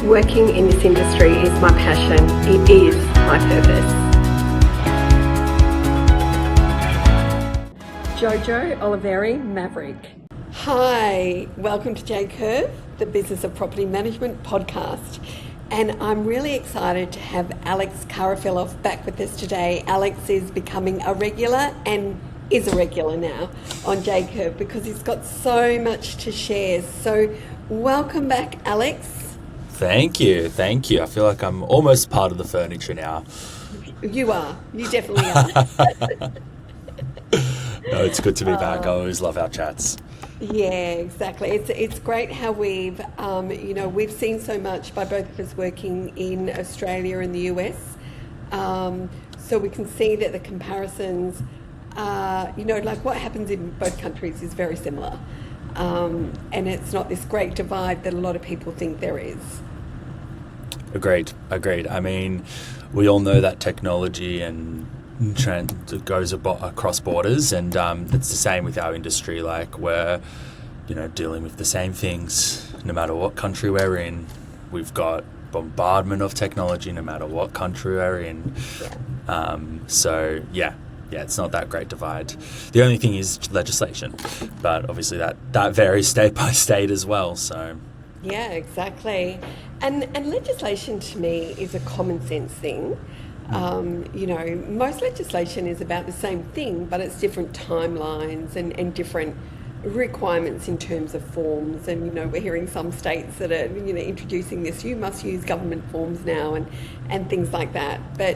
Working in this industry is my passion. It is my purpose. Jojo Oliveri Maverick. Hi, welcome to JCurve, the Business of Property Management podcast. And I'm really excited to have Alex Karafiloff back with us today. Alex is becoming a regular and is a regular now on JCurve because he's got so much to share. So welcome back, Alex. Thank you. I feel like I'm almost part of the furniture now. You are. You definitely are. No, it's good to be back. I always love our chats. Yeah, exactly. It's great how we've seen so much by both of us working in Australia and the US. So we can see that the comparisons, like what happens in both countries is very similar. And it's not this great divide that a lot of people think there is. Agreed. I mean, we all know that technology and trend goes across borders, and it's the same with our industry. Like we're, dealing with the same things no matter what country we're in. We've got bombardment of technology no matter what country we're in. Yeah. It's not that great divide. The only thing is legislation, but obviously that varies state by state as well. So yeah, exactly. And legislation to me is a common sense thing. Most legislation is about the same thing, but it's different timelines and different requirements in terms of forms. And, we're hearing some states that are, introducing this, you must use government forms now and things like that. But,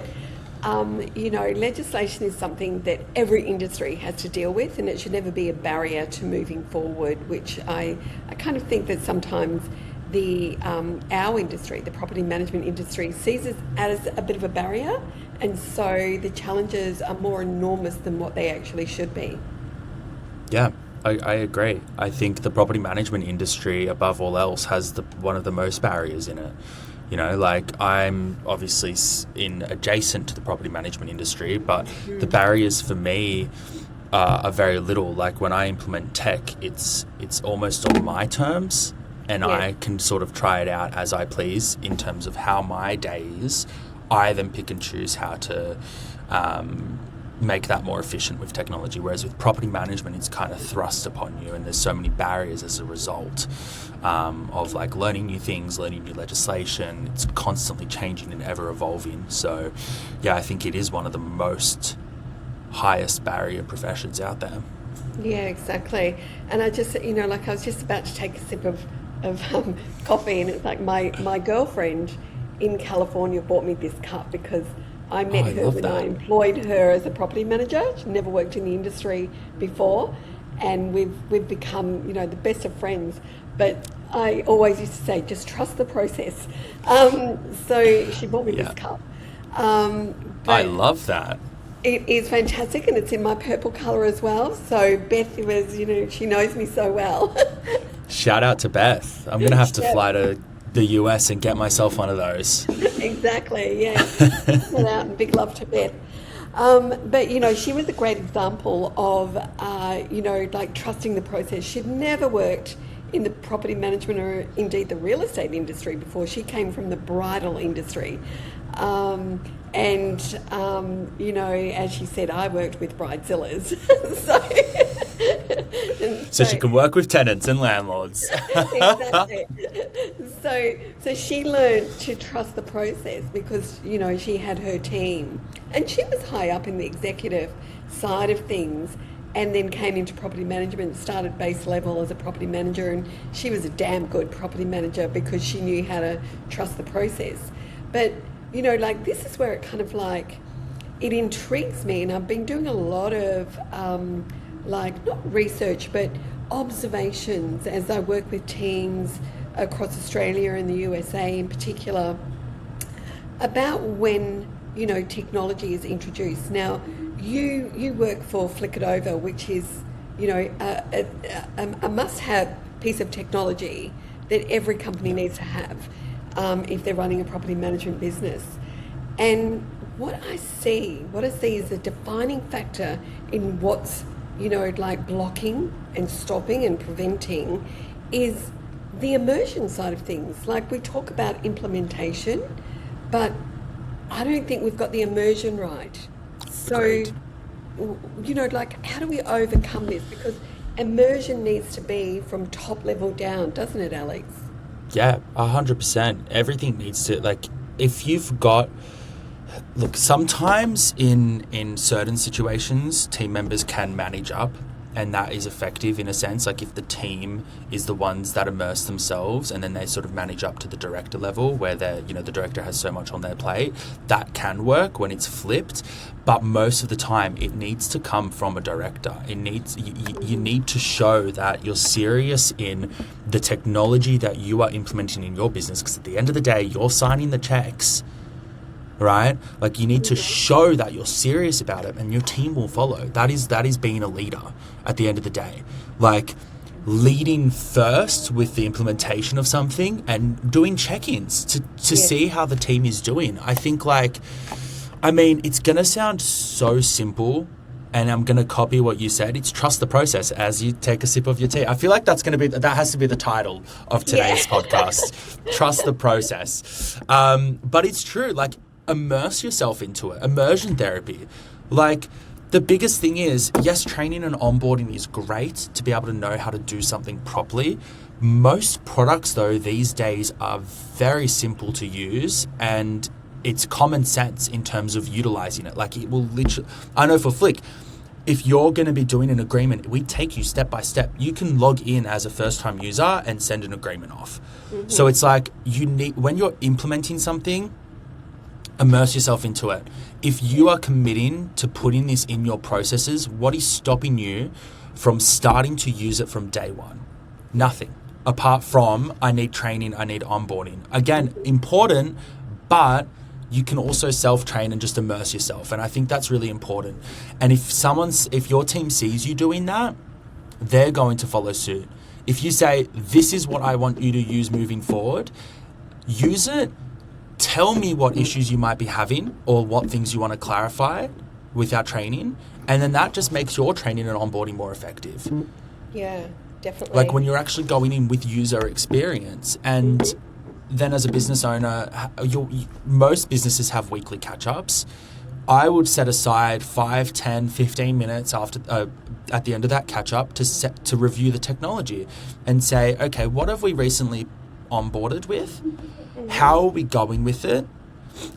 legislation is something that every industry has to deal with, and it should never be a barrier to moving forward, which I kind of think that sometimes our industry, the property management industry, sees it as a bit of a barrier, and so the challenges are more enormous than what they actually should be. Yeah, I agree. I think the property management industry, above all else, has one of the most barriers in it. I'm obviously adjacent to the property management industry, but the barriers for me are very little. Like when I implement tech, it's almost on my terms. And I can sort of try it out as I please in terms of how my day is. I then pick and choose how to make that more efficient with technology. Whereas with property management, it's kind of thrust upon you, and there's so many barriers as a result of like learning new things, learning new legislation. It's constantly changing and ever evolving. So, yeah, I think it is one of the most highest barrier professions out there. Yeah, exactly. And I just, I was just about to take a sip of coffee, and it's like my girlfriend in California bought me this cup because I met her when I employed her as a property manager. She never worked in the industry before, and we've become the best of friends. But I always used to say, just trust the process. So she bought me this cup. I love that. It is fantastic, and it's in my purple colour as well. So Beth was, she knows me so well. Shout out to Beth. I'm going to have to fly to the US and get myself one of those. Exactly, yeah. Shout out and big love to Beth. But, she was a great example of, trusting the process. She'd never worked in the property management or indeed the real estate industry before. She came from the bridal industry. As she said, I worked with bridezillas. So she can work with tenants and landlords. Exactly. So she learned to trust the process because, she had her team. And she was high up in the executive side of things, and then came into property management, started base level as a property manager, and she was a damn good property manager because she knew how to trust the process. But this is where it kind of it intrigues me, and I've been doing a lot of not research, but observations as I work with teams across Australia and the USA in particular about when, technology is introduced. Now, you work for Flick It Over, which is, a must-have piece of technology that every company needs to have. If they're running a property management business. And what I see is a defining factor in what's, blocking and stopping and preventing is the immersion side of things. Like we talk about implementation, but I don't think we've got the immersion right. So, Agreed. like how do we overcome this? Because immersion needs to be from top level down, doesn't it, Alex? Yeah, 100%. Everything needs to, like, if you've got, look, sometimes in certain situations, team members can manage up, and that is effective in a sense. Like if the team is the ones that immerse themselves and then they sort of manage up to the director level where they're, the director has so much on their plate, that can work when it's flipped. But most of the time it needs to come from a director. It needs, you need to show that you're serious in the technology that you are implementing in your business, because at the end of the day, you're signing the checks. Right? Like you need to show that you're serious about it and your team will follow. That is being a leader at the end of the day. Like leading first with the implementation of something and doing check-ins to see how the team is doing. I think it's going to sound so simple, and I'm going to copy what you said. It's trust the process as you take a sip of your tea. I feel like that has to be the title of today's podcast. Trust the process. But it's true. Like, immerse yourself into it. Immersion therapy. Like, the biggest thing is, yes, training and onboarding is great to be able to know how to do something properly. Most products, though, these days are very simple to use, and it's common sense in terms of utilizing it. Like, it will literally, I know for Flick, if you're going to be doing an agreement, we take you step by step. You can log in as a first-time user and send an agreement off. Mm-hmm. So it's like when you're implementing something, immerse yourself into it. If you are committing to putting this in your processes, what is stopping you from starting to use it from day one? Nothing. Apart from, I need training, I need onboarding. Again, important, but you can also self-train and just immerse yourself. And I think that's really important. And if your team sees you doing that, they're going to follow suit. If you say, this is what I want you to use moving forward, use it. Tell me what issues you might be having or what things you want to clarify with our training. And then that just makes your training and onboarding more effective. Yeah, definitely. Like when you're actually going in with user experience. And then as a business owner, most businesses have weekly catch-ups. I would set aside 5, 10, 15 minutes after at the end of that catch-up to review the technology and say, okay, what have we recently onboarded with? How are we going with it?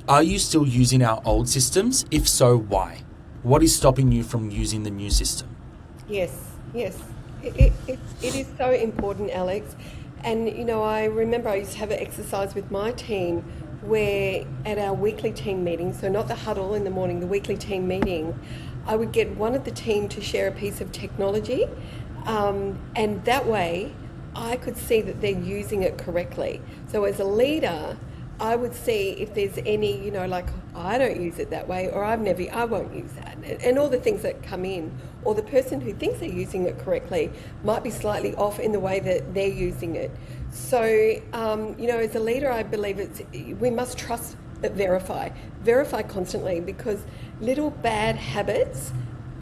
Are you still using our old systems? If so, why? What is stopping you from using the new system? Yes. It is so important, Alex. And, I remember I used to have an exercise with my team where at our weekly team meeting, so not the huddle in the morning, the weekly team meeting, I would get one of the team to share a piece of technology, and that way I could see that they're using it correctly. So as a leader, I would see if there's any, like, I don't use it that way, or I won't use that, and all the things that come in, or the person who thinks they're using it correctly might be slightly off in the way that they're using it. So, as a leader, I believe we must trust but verify constantly, because little bad habits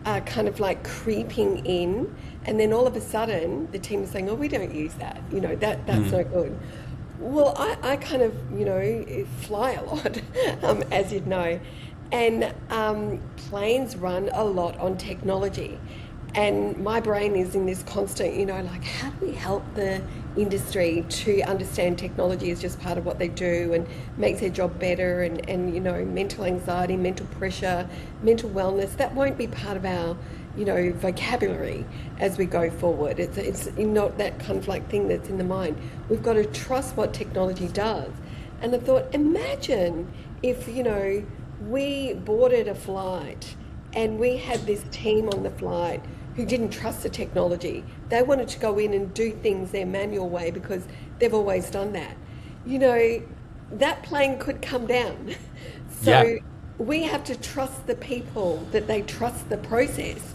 are kind of like creeping in, and then all of a sudden the team is saying, oh, we don't use that, that's no good. Well, I kind of, fly a lot, as you'd know, and planes run a lot on technology, and my brain is in this constant, like, how do we help the industry to understand technology is just part of what they do and makes their job better, and mental anxiety, mental pressure, mental wellness, that won't be part of our vocabulary as we go forward. It's not that kind of like thing that's in the mind. We've got to trust what technology does. And I thought, imagine if, we boarded a flight and we had this team on the flight who didn't trust the technology. They wanted to go in and do things their manual way because they've always done that. That plane could come down. So we have to trust the people, that they trust the process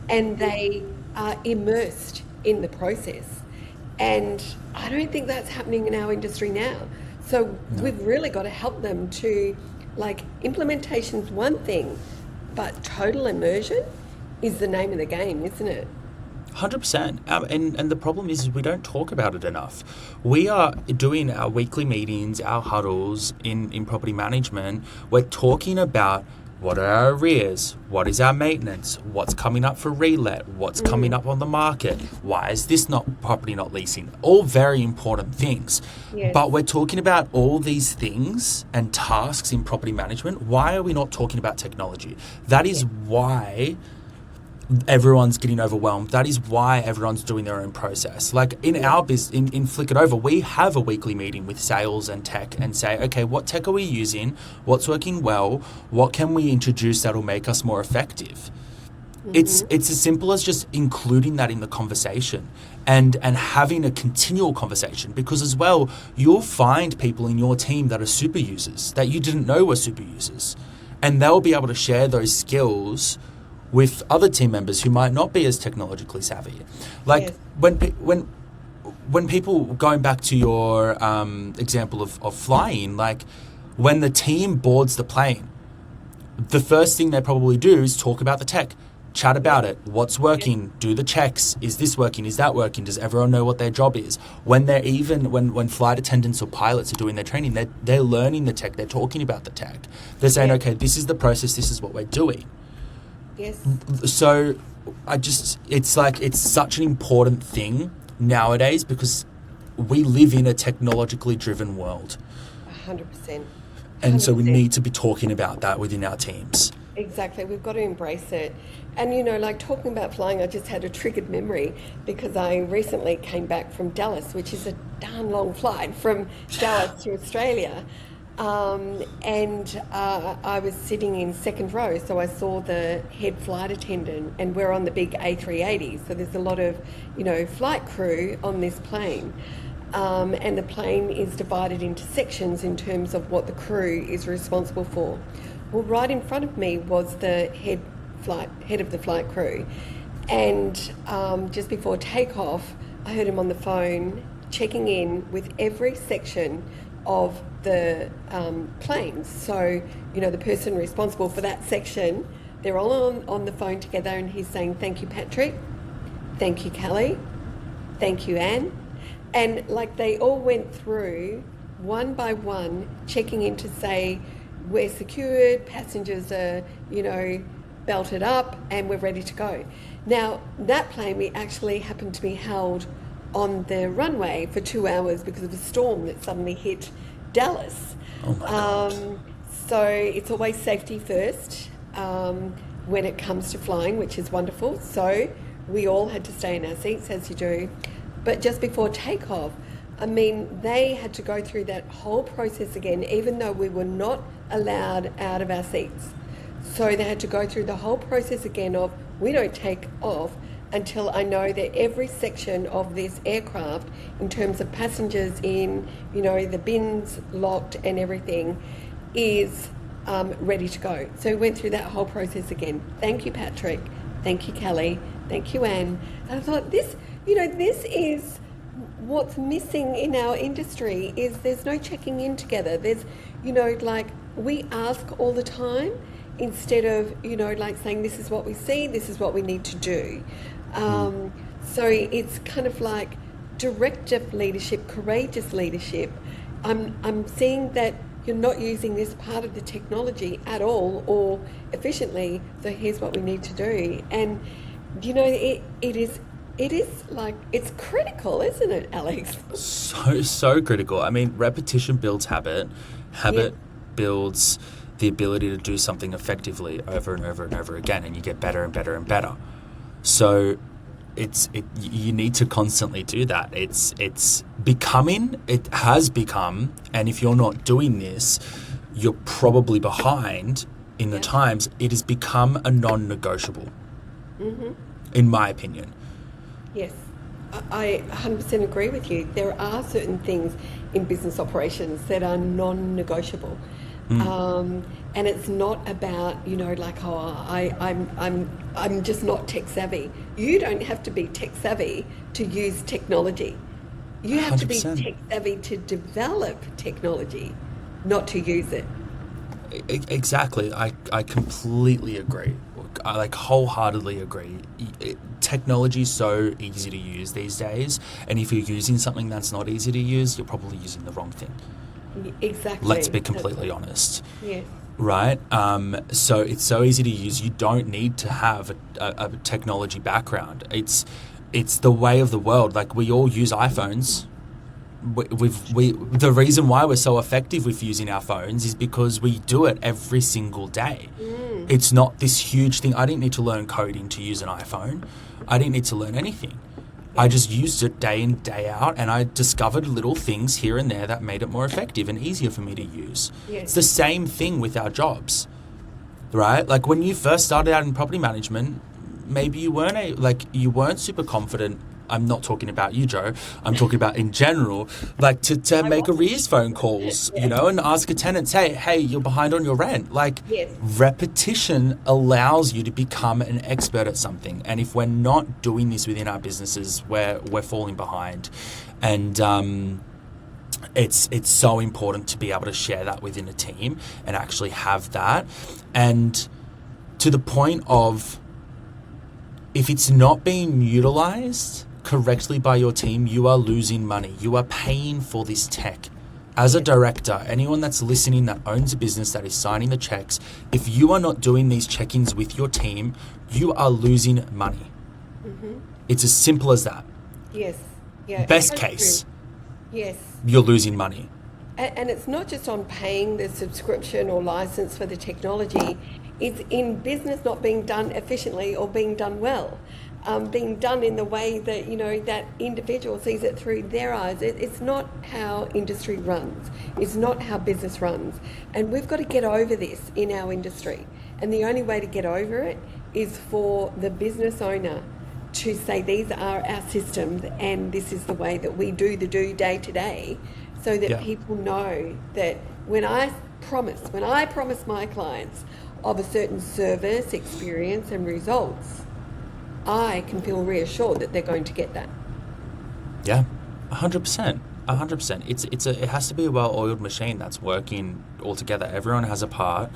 and they are immersed in the process. And I don't think that's happening in our industry now. So we've really got to help them to, like, implementation's one thing, but total immersion is the name of the game, isn't it? 100%. And the problem is we don't talk about it enough. We are doing our weekly meetings, our huddles in property management. We're talking about what are our arrears, what is our maintenance, what's coming up for relet, what's coming up on the market, why is this property not leasing? All very important things. Yes. But we're talking about all these things and tasks in property management. Why are we not talking about technology? That is why everyone's getting overwhelmed. That is why everyone's doing their own process. Like in our business, in Flick It Over, we have a weekly meeting with sales and tech and say, okay, what tech are we using? What's working well? What can we introduce that'll make us more effective? It's as simple as just including that in the conversation and having a continual conversation, because as well, you'll find people in your team that are super users that you didn't know were super users, and they'll be able to share those skills with other team members who might not be as technologically savvy. Like when people, going back to your example of flying, like when the team boards the plane, the first thing they probably do is talk about the tech, chat about it, what's working, do the checks, is this working, is that working, does everyone know what their job is? When they're when flight attendants or pilots are doing their training, they're learning the tech, they're talking about the tech. They're saying, okay, this is the process, this is what we're doing. Yes. So it's such an important thing nowadays because we live in a technologically driven world. 100%. And so we need to be talking about that within our teams. Exactly. We've got to embrace it. And, like talking about flying, I just had a triggered memory because I recently came back from Dallas, which is a darn long flight from Dallas to Australia. I was sitting in second row, so I saw the head flight attendant, and we're on the big A380, so there's a lot of, flight crew on this plane. And the plane is divided into sections in terms of what the crew is responsible for. Well, right in front of me was the head of the flight crew, and just before takeoff, I heard him on the phone checking in with every section of the planes. So, the person responsible for that section, they're all on the phone together, and he's saying, thank you, Patrick. Thank you, Kelly. Thank you, Anne. And they all went through one by one, checking in to say, we're secured, passengers are, belted up, and we're ready to go. Now, that plane, we actually happened to be held on the runway for 2 hours because of a storm that suddenly hit Dallas. Oh my God. So it's always safety first when it comes to flying, which is wonderful. So we all had to stay in our seats, as you do. But just before takeoff, they had to go through that whole process again, even though we were not allowed out of our seats. So they had to go through the whole process again of, we don't take off until I know that every section of this aircraft, in terms of passengers in, the bins locked and everything, is ready to go. So we went through that whole process again. Thank you, Patrick. Thank you, Kelly. Thank you, Anne. And I thought, this is what's missing in our industry, is there's no checking in together. There's, we ask all the time instead of, saying, this is what we see, this is what we need to do. So it's kind of like directive leadership, courageous leadership. I'm seeing that you're not using this part of the technology at all or efficiently, so here's what we need to do. And, it is it's critical, isn't it, Alex? So critical. Repetition builds habit. Habit builds the ability to do something effectively over and over and over again, and you get better and better and better. So you need to constantly do that. It has become, and if you're not doing this, you're probably behind in the times. It has become a non-negotiable, in my opinion. Yes, I 100% agree with you. There are certain things in business operations that are non-negotiable. And it's not about, I'm just not tech savvy. You don't have to be tech savvy to use technology. You have 100%. To be tech savvy to develop technology, not to use it. Exactly. I completely agree. I like wholeheartedly agree. Technology is so easy to use these days, and if you're using something that's not easy to use, you're probably using the wrong thing. Exactly. Let's be completely honest. Yes. Right? So it's so easy to use. You don't need to have a technology background. It's the way of the world. Like, we all use iPhones. The reason why we're so effective with using our phones is because we do it every single day. It's not this huge thing. I didn't need to learn coding to use an iPhone. I didn't need to learn anything. I just used it day in, day out, and I discovered little things here and there that made it more effective and easier for me to use. Yes. It's the same thing with our jobs, right? Like, when you first started out in property management, maybe you weren't super confident. I'm not talking about you, Joe. I'm talking about in general, like to make arrears phone calls, you know, and ask a tenant, hey, you're behind on your rent. Like, Yes. repetition allows you to become an expert at something. And if we're not doing this within our businesses, we're falling behind. And it's so important to be able to share that within a team and actually have that. And to the point of, if it's not being utilized correctly by your team, you are losing money. You are paying for this tech. As a director, anyone that's listening that owns a business that is signing the checks, if you are not doing these check-ins with your team, you are losing money. It's as simple as that. Yes. Yeah. Best It's case, true. Yes. you're losing money. And it's not just on paying the subscription or license for the technology. It's in business not being done efficiently or being done well, being done in the way that, you know, that individual sees it through their eyes. It's not how industry runs. It's not how business runs. And we've got to get over this in our industry. And the only way to get over it is for the business owner to say, these are our systems and this is the way that we do day to day, so that people know that when I promise my clients of a certain service, experience and results, I can feel reassured that they're going to get that. Yeah, 100%. 100%. It has to be a well-oiled machine that's working all together. Everyone has a part,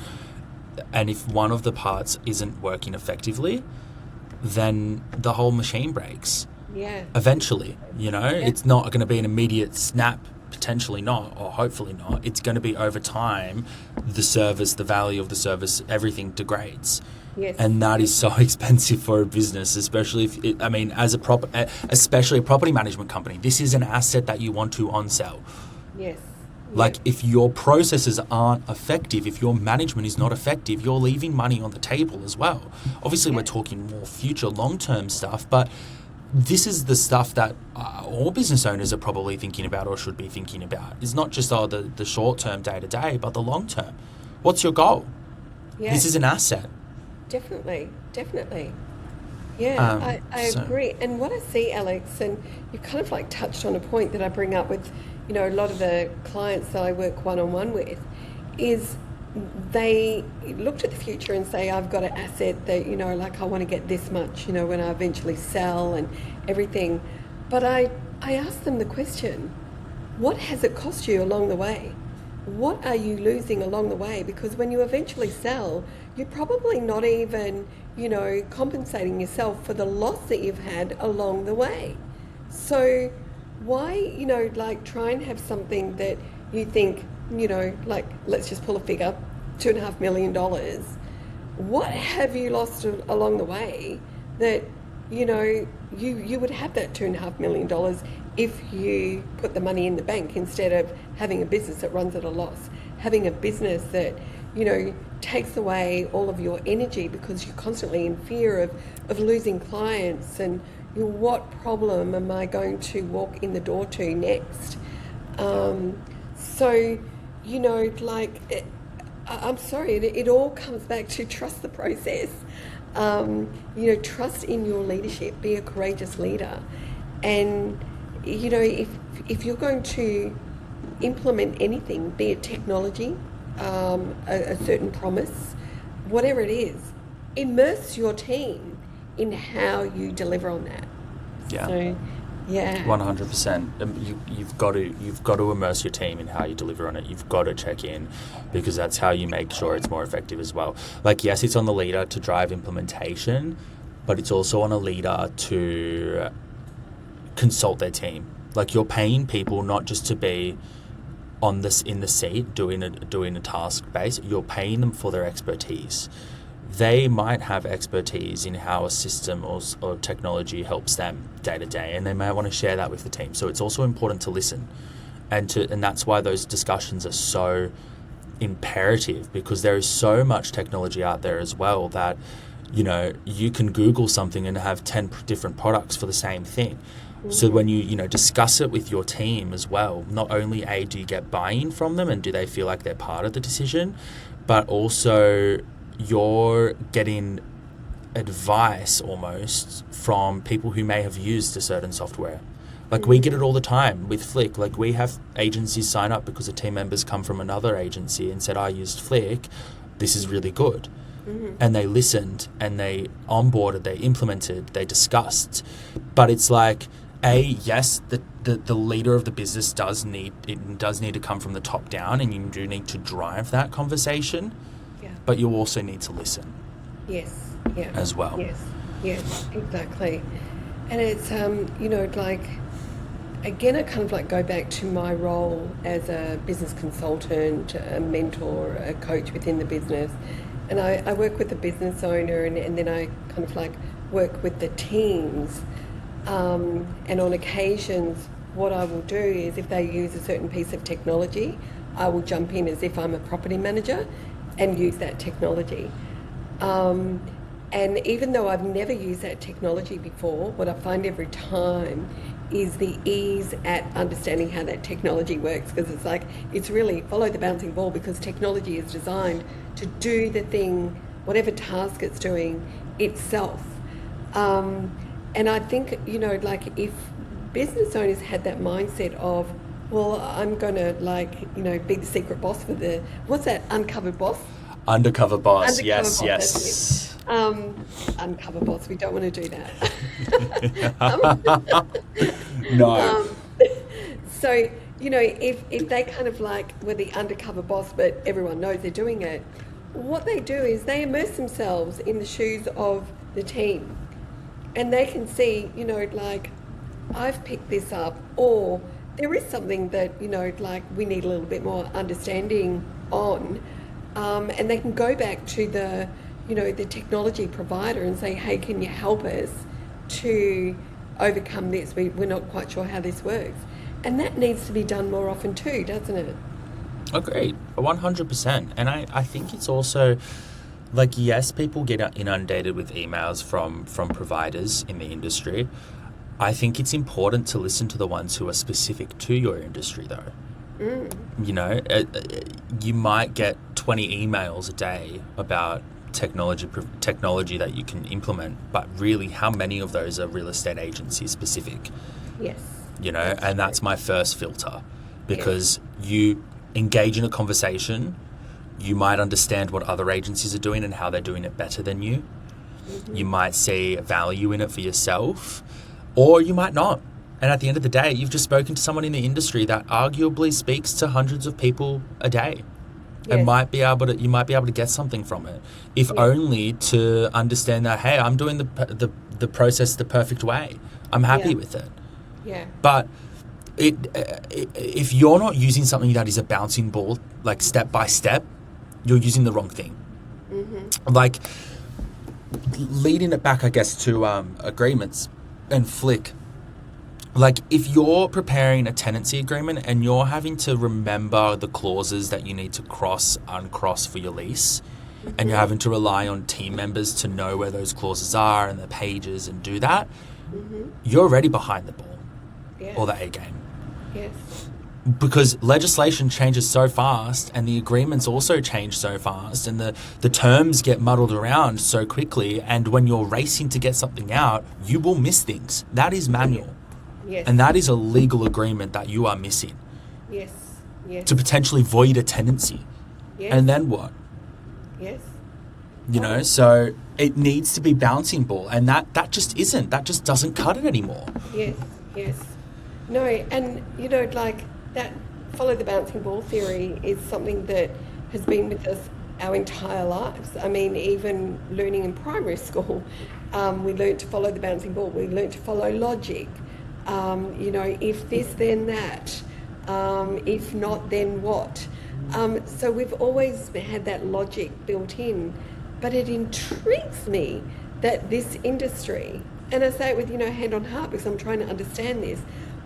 and if one of the parts isn't working effectively, then the whole machine breaks. Yeah. Eventually, you know, it's not going to be an immediate snap. Potentially not, or hopefully not. It's going to be over time. The service, the value of the service, everything degrades. Yes. And that is so expensive for a business, especially especially a property management company. This is an asset that you want to on-sell. Yes. Like, if your processes aren't effective, if your management is not effective, you're leaving money on the table as well. Obviously, we're talking more future, long-term stuff, but this is the stuff that all business owners are probably thinking about, or should be thinking about. It's not just the short-term, day-to-day, but the long-term. What's your goal? Yeah. This is an asset. Definitely. Yeah, I agree. And what I see, Alex, and you've kind of like touched on a point that I bring up with, you know, a lot of the clients that I work one-on-one with, is they looked at the future and say, I've got an asset that, you know, like I want to get this much, you know, when I eventually sell and everything. But I asked them the question, what has it cost you along the way? What are you losing along the way? Because when you eventually sell, you're probably not even, you know, compensating yourself for the loss that you've had along the way. So why, you know, like, try and have something that you think, you know, like, let's just pull a figure, $2.5 million. What have you lost along the way that, you know, you would have that $2.5 million if you put the money in the bank, instead of having a business that runs at a loss, having a business that, you know, takes away all of your energy because you're constantly in fear of losing clients, and, you know, what problem am I going to walk in the door to next? So, you know, like, I'm sorry, it all comes back to trust the process. You know, trust in your leadership, be a courageous leader. And, you know, if you're going to implement anything, be it technology, a certain promise, whatever it is, immerse your team in how you deliver on that. Yeah. So, Yeah. 100%. You've got to immerse your team in how you deliver on it. You've got to check in, because that's how you make sure it's more effective as well. Like, yes, it's on the leader to drive implementation, but it's also on a leader to consult their team. Like, you're paying people not just to be in the seat doing a task base. You're paying them for their expertise. They might have expertise in how a system or technology helps them day to day, and they may want to share that with the team. So it's also important to listen, and that's why those discussions are so imperative, because there is so much technology out there as well that, you know, you can Google something and have 10 different products for the same thing. So when you discuss it with your team as well, not only do you get buy-in from them and do they feel like they're part of the decision, but also you're getting advice almost from people who may have used a certain software. Like, we get it all the time with Flick. Like, we have agencies sign up because the team members come from another agency and said, I used Flick, this is really good. And they listened and they onboarded, they implemented, they discussed. But it's like, yes, the leader of the business does need to come from the top down, and you do need to drive that conversation. Yeah. But you also need to listen. Yes. Yeah. As well. Yes, exactly. And it's like, again, I kind of like go back to my role as a business consultant, a mentor, a coach within the business. And I work with the business owner, and then I kind of like work with the teams. And on occasions, what I will do is, if they use a certain piece of technology, I will jump in as if I'm a property manager and use that technology. And even though I've never used that technology before, what I find every time is the ease at understanding how that technology works, because it's like, it's really follow the bouncing ball, because technology is designed to do the thing, whatever task it's doing itself. And I think, like, if business owners had that mindset of, well, I'm going to, be the secret boss for what's that, uncovered boss? Undercover boss, Undercover yes, boss, yes. Uncover boss, we don't want to do that. No. So, if they kind of like were the undercover boss, but everyone knows they're doing it, what they do is they immerse themselves in the shoes of the team. And they can see, like, I've picked this up, or there is something that, like, we need a little bit more understanding on. And they can go back to the technology provider and say, hey, can you help us to overcome this? We're not quite sure how this works. And that needs to be done more often too, doesn't it? Agreed, 100%. And I think it's also, like, yes, people get inundated with emails from providers in the industry. I think it's important to listen to the ones who are specific to your industry, though. You might get 20 emails a day about technology that you can implement, but really, how many of those are real estate agency specific? Yes. And that's my first filter, because you engage in a conversation, you might understand what other agencies are doing and how they're doing it better than you. You might see value in it for yourself, or you might not. And at the end of the day, you've just spoken to someone in the industry that arguably speaks to hundreds of people a day. Yes. And you might be able to get something from it, if only to understand that, hey, I'm doing the process the perfect way. I'm happy with it. Yeah. But if you're not using something that is a bouncing ball, like step by step, you're using the wrong thing. Like, leading it back, I guess, to agreements and Flick. Like, if you're preparing a tenancy agreement and you're having to remember the clauses that you need to uncross for your lease, and you're having to rely on team members to know where those clauses are and the pages and do that, you're already behind the ball or the A game. Yes. Because legislation changes so fast, and the agreements also change so fast, and the terms get muddled around so quickly, and when you're racing to get something out, you will miss things. That is manual. Yes. And that is a legal agreement that you are missing. Yes. Yes. To potentially void a tenancy. Yes. And then what? Yes. So it needs to be bouncing ball, and that just isn't. That just doesn't cut it anymore. Yes. Yes. No, and like that follow the bouncing ball theory is something that has been with us our entire lives. I mean, even learning in primary school, we learned to follow the bouncing ball. We learned to follow logic. If this, then that. If not, then what? So we've always had that logic built in, but it intrigues me that this industry, and I say it with, hand on heart because I'm trying to understand this,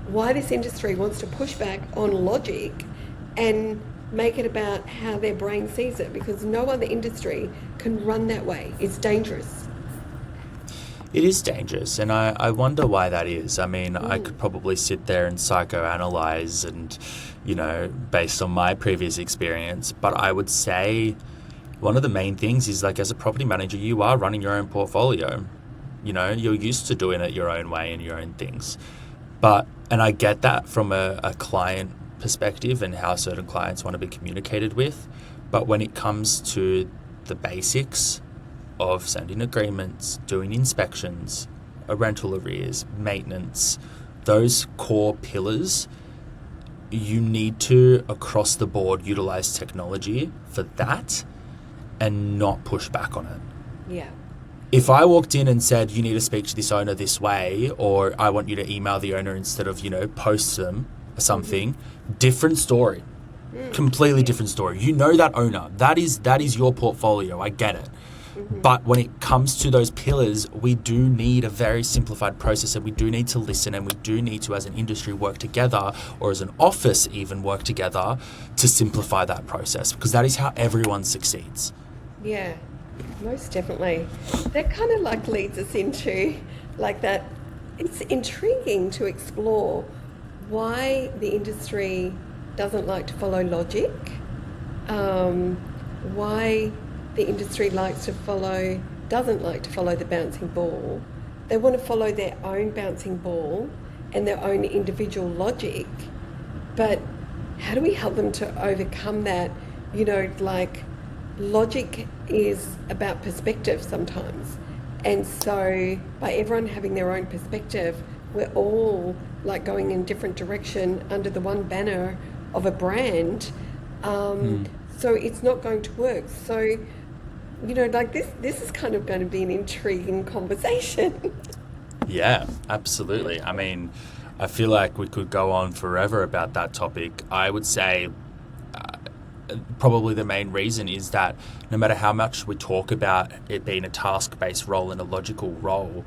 why this industry wants to push back on logic and make it about how their brain sees it, because no other industry can run that way. It's dangerous. It is dangerous, and I wonder why that is. I mean, I could probably sit there and psychoanalyze and, based on my previous experience, but I would say one of the main things is, like, as a property manager, you are running your own portfolio. You're used to doing it your own way and your own things. And I get that from a client perspective and how certain clients want to be communicated with. But when it comes to the basics of sending agreements, doing inspections, a rental arrears, maintenance, those core pillars, you need to, across the board, utilize technology for that and not push back on it. Yeah. If I walked in and said, you need to speak to this owner this way, or I want you to email the owner instead of, post them or something, different story. Completely different story. You know that owner. That is your portfolio. I get it. But when it comes to those pillars, we do need a very simplified process, and we do need to listen, and we do need to, as an industry, work together, or as an office even work together to simplify that process, because that is how everyone succeeds. Yeah, most definitely. That kind of like leads us into like that. It's intriguing to explore why the industry doesn't like to follow logic, why the industry doesn't like to follow the bouncing ball. They want to follow their own bouncing ball and their own individual logic. But how do we help them to overcome that? Like logic is about perspective sometimes. And so by everyone having their own perspective, we're all like going in a different direction under the one banner of a brand. So it's not going to work. So, like this is kind of going to be an intriguing conversation. Yeah, absolutely. I mean, I feel like we could go on forever about that topic. I would say probably the main reason is that no matter how much we talk about it being a task-based role and a logical role,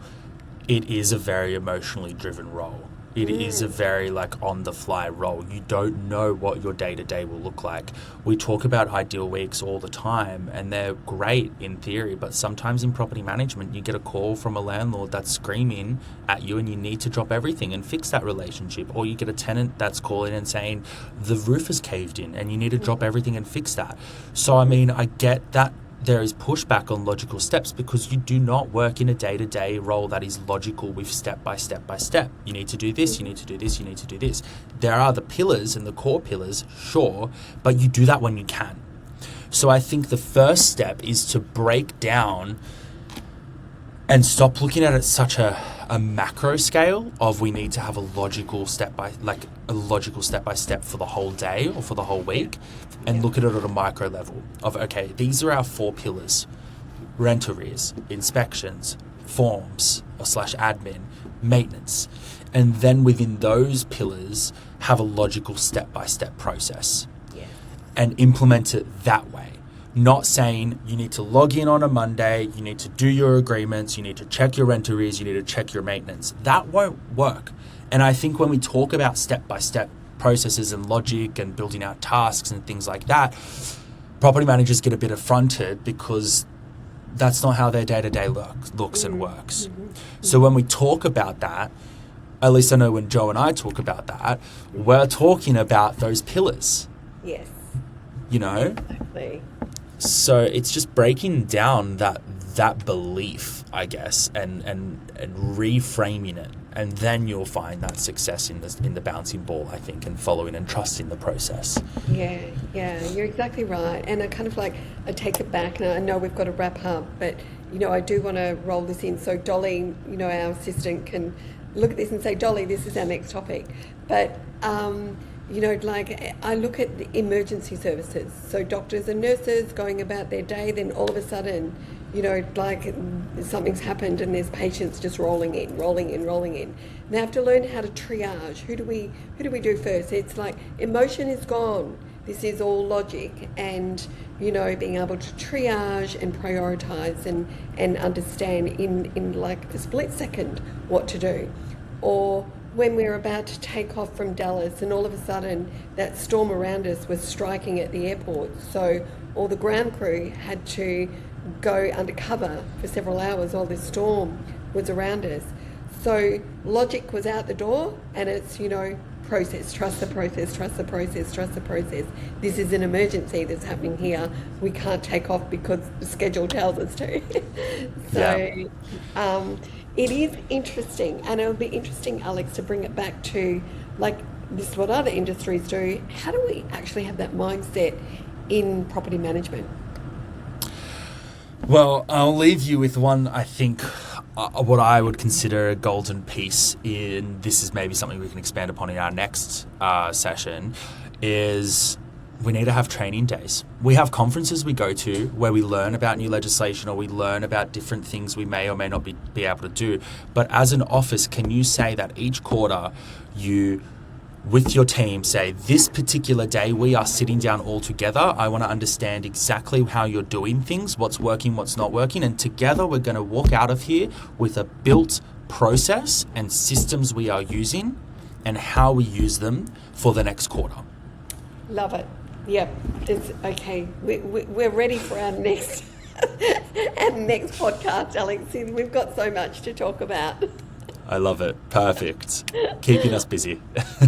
it is a very emotionally driven role. It is a very on-the-fly role. You don't know what your day-to-day will look like. We talk about ideal weeks all the time, and they're great in theory, but sometimes in property management, you get a call from a landlord that's screaming at you and you need to drop everything and fix that relationship. Or you get a tenant that's calling and saying, the roof is caved in and you need to drop everything and fix that. So, I mean, I get that there is pushback on logical steps because you do not work in a day-to-day role that is logical with step by step by step. You need to do this, you need to do this, you need to do this. There are the pillars and the core pillars, sure, but you do that when you can. So I think the first step is to break down and stop looking at it such a macro scale of we need to have a logical step by step for the whole day or for the whole week, and look at it at a micro level of, okay, these are our 4 pillars: rent arrears, inspections, forms or /admin, maintenance. And then within those pillars, have a logical step-by-step process and implement it that way. Not saying you need to log in on a Monday, you need to do your agreements, you need to check your rent arrears, you need to check your maintenance. That won't work. And I think when we talk about step-by-step processes and logic and building out tasks and things like that, property managers get a bit affronted because that's not how their day-to-day looks and works. So when we talk about that, at least I know when Joe and I talk about that, we're talking about those pillars. Yes. You know? Exactly. So it's just breaking down that belief, I guess, and reframing it, and then you'll find that success in the bouncing ball, I think, and following and trusting the process. Yeah, you're exactly right. And I take it back, and I know we've got to wrap up, but I do want to roll this in so Dolly, our assistant, can look at this and say, Dolly, this is our next topic. But, you know, like I look at the emergency services. So doctors and nurses going about their day, then all of a sudden, you know, like something's happened and there's patients just rolling in. They have to learn how to triage. Who do we do first? It's like emotion is gone. This is all logic, and, you know, being able to triage and prioritise and understand in like a split second what to do. Or when we're about to take off from Dallas and all of a sudden that storm around us was striking at the airport. So all the ground crew had to go undercover for several hours while this storm was around us. So logic was out the door, and it's, you know, process, trust the process, trust the process, trust the process. This is an emergency that's happening here. We can't take off because the schedule tells us to. It is interesting, and it would be interesting, Alex, to bring it back to, like, this is what other industries do. How do we actually have that mindset in property management? Well, I'll leave you with one, I think, what I would consider a golden piece in, this is maybe something we can expand upon in our next session, is we need to have training days. We have conferences we go to where we learn about new legislation, or we learn about different things we may or may not be able to do. But as an office, can you say that each quarter you, with your team, say, this particular day we are sitting down all together. I want to understand exactly how you're doing things, what's working, what's not working, and together we're going to walk out of here with a built process and systems we are using and how we use them for the next quarter. Love it. Yep, it's okay. We're ready for our next podcast, Alex. We've got so much to talk about. I love it. Perfect. Keeping us busy.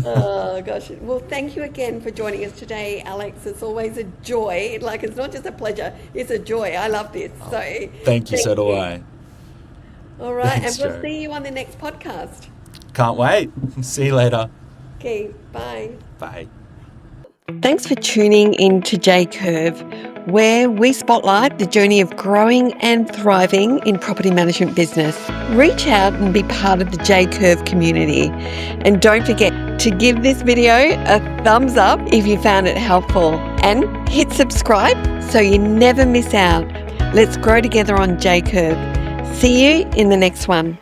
Oh, gosh. Well, thank you again for joining us today, Alex. It's always a joy. Like, it's not just a pleasure, it's a joy. I love this. So thank you, so do I. All right. Thanks, and we'll Jo. see you on the next podcast. Can't wait. See you later. Okay. Bye. Bye. Thanks for tuning in to JCurve, where we spotlight the journey of growing and thriving in property management business. Reach out and be part of the JCurve community. And don't forget to give this video a thumbs up if you found it helpful, and hit subscribe so you never miss out. Let's grow together on JCurve. See you in the next one.